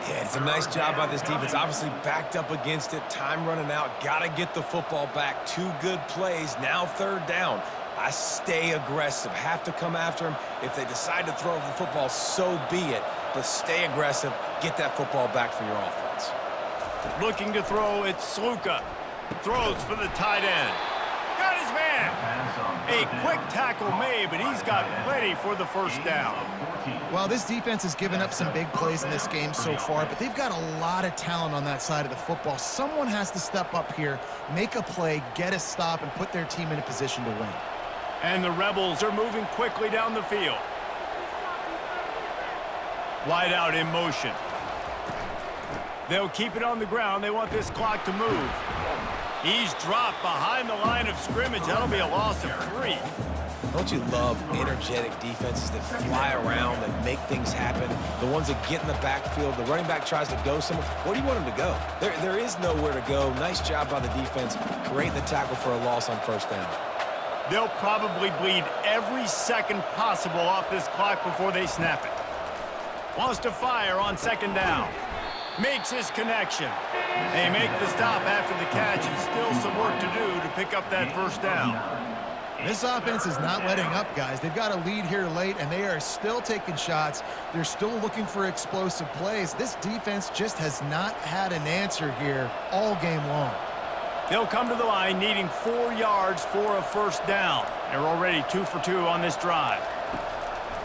Yeah, it's a nice job by this defense. Obviously backed up against it. Time running out. Got to get the football back. 2 good plays. Now 3rd down. I stay aggressive. Have to come after him. If they decide to throw the football, so be it. But stay aggressive. Get that football back for your offense. Looking to throw, it's Sluka. Throws for the tight end. Got his man. A quick tackle made, but he's got plenty for the 1st down. Well, this defense has given up some big plays in this game so far, but they've got a lot of talent on that side of the football. Someone has to step up here, make a play, get a stop, and put their team in a position to win. And the Rebels are moving quickly down the field. Wide out in motion. They'll keep it on the ground. They want this clock to move. He's dropped behind the line of scrimmage. That'll be a loss of 3. Don't you love energetic defenses that fly around, that make things happen? The ones that get in the backfield, the running back tries to go somewhere. Where do you want him to go? There is nowhere to go. Nice job by the defense, creating the tackle for a loss on 1st down. They'll probably bleed every second possible off this clock before they snap it. Wants to fire on 2nd down. Makes his connection. They make the stop after the catch, and still some work to do to pick up that 1st down. This offense is not letting up, guys. They've got a lead here late, and they are still taking shots. They're still looking for explosive plays. This defense just has not had an answer here all game long. They'll come to the line needing 4 yards for a 1st down. They're already 2 for 2 on this drive.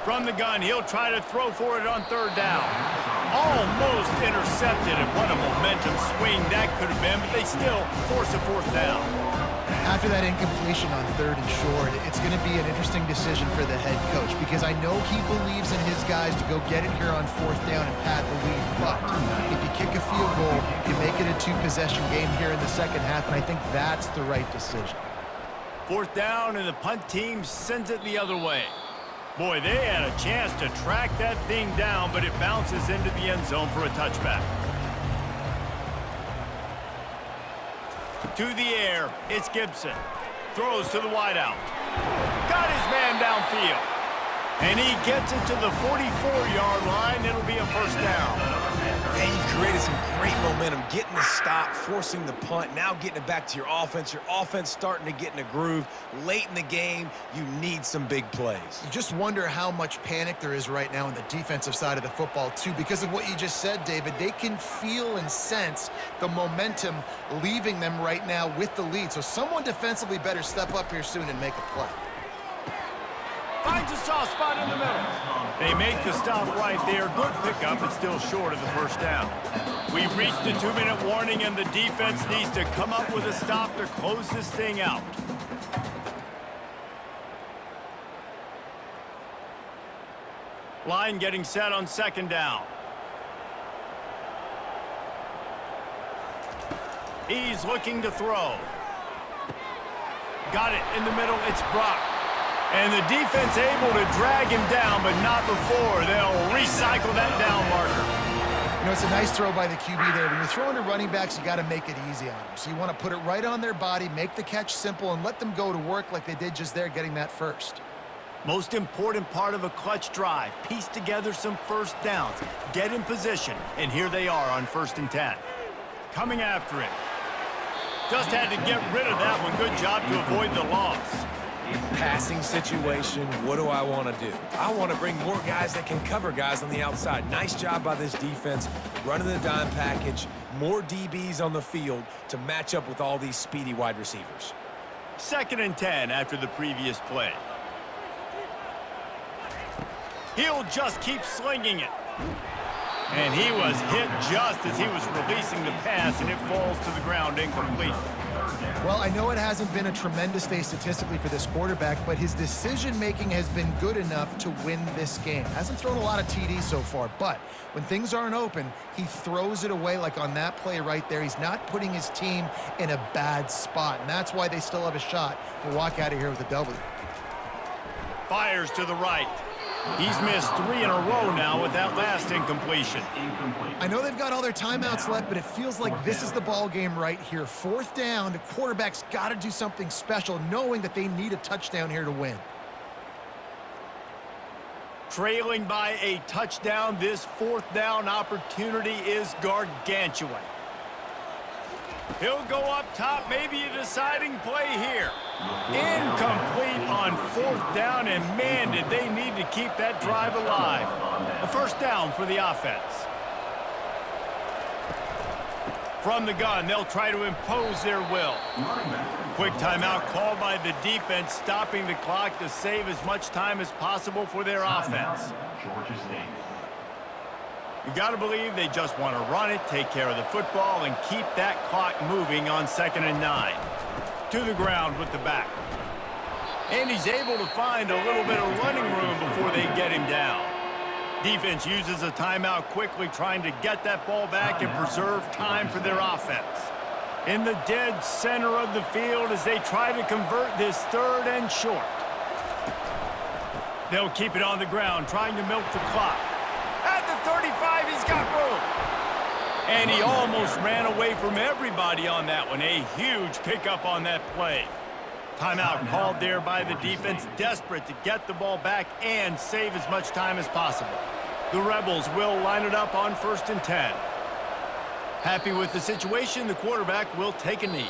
From the gun, he'll try to throw for it on 3rd down. Almost intercepted, and what a momentum swing that could have been, but they still force a 4th down. After that incompletion on 3rd and short, it's going to be an interesting decision for the head coach, because I know he believes in his guys to go get it here on 4th down and pad the lead, but if you kick a field goal, you make it a 2-possession game here in the 2nd half, and I think that's the right decision. 4th down, and the punt team sends it the other way. Boy, they had a chance to track that thing down, but it bounces into the end zone for a touchback. To the air, it's Gibson. Throws to the wideout. Got his man downfield. And he gets it to the 44-yard line. It'll be a 1st down. And you've created some great momentum, getting the stop, forcing the punt, now getting it back to your offense. Your offense starting to get in a groove. Late in the game, you need some big plays. You just wonder how much panic there is right now on the defensive side of the football, too, because of what you just said, David. They can feel and sense the momentum leaving them right now with the lead. So someone defensively better step up here soon and make a play. Finds a soft spot in the middle. They make the stop right there. Good pickup, but still short of the 1st down. We've reached the 2-minute warning, and the defense needs to come up with a stop to close this thing out. Line getting set on 2nd down. He's looking to throw. Got it in the middle. It's Brock. And the defense able to drag him down, but not before. They'll recycle that down marker. You know, it's a nice throw by the QB there. When you're throwing to running backs, you got to make it easy on them. So you want to put it right on their body, make the catch simple, and let them go to work like they did just there, getting that 1st. Most important part of a clutch drive. Piece together some 1st downs. Get in position. And here they are on 1st and 10. coming after him. Just had to get rid of that one. Good job to avoid the loss. Passing situation, what do I want to do? I want to bring more guys that can cover guys on the outside. Nice job by this defense, running the dime package, more DBs on the field to match up with all these speedy wide receivers. 2nd and 10 after the previous play. He'll just keep slinging it. And he was hit just as he was releasing the pass, and it falls to the ground incomplete. Well, I know it hasn't been a tremendous day statistically for this quarterback, but his decision-making has been good enough to win this game. Hasn't thrown a lot of TDs so far, but when things aren't open, he throws it away like on that play right there. He's not putting his team in a bad spot, and that's why they still have a shot to walk out of here with a W. Fires to the right. He's missed 3 in a row now with that last incompletion. I know they've got all their timeouts left, but it feels like this is the ball game right here. 4th down, the quarterback's got to do something special, knowing that they need a touchdown here to win. Trailing by a touchdown, this 4th down opportunity is gargantuan. He'll go up top, maybe a deciding play here. Incomplete on 4th down, and man, did they need to keep that drive alive. A 1st down for the offense. From the gun, they'll try to impose their will. Quick timeout called by the defense, stopping the clock to save as much time as possible for their offense. You got to believe they just want to run it, take care of the football, and keep that clock moving on 2nd and 9. To the ground with the back. And he's able to find a little bit of running room before they get him down. Defense uses a timeout quickly, trying to get that ball back and preserve time for their offense. In the dead center of the field as they try to convert this 3rd and short. They'll keep it on the ground, trying to milk the clock. At the 35, he's got room. And he almost ran away from everybody on that one. A huge pickup on that play. Timeout called there by the defense, desperate to get the ball back and save as much time as possible. The Rebels will line it up on 1st and 10. Happy with the situation, the quarterback will take a knee.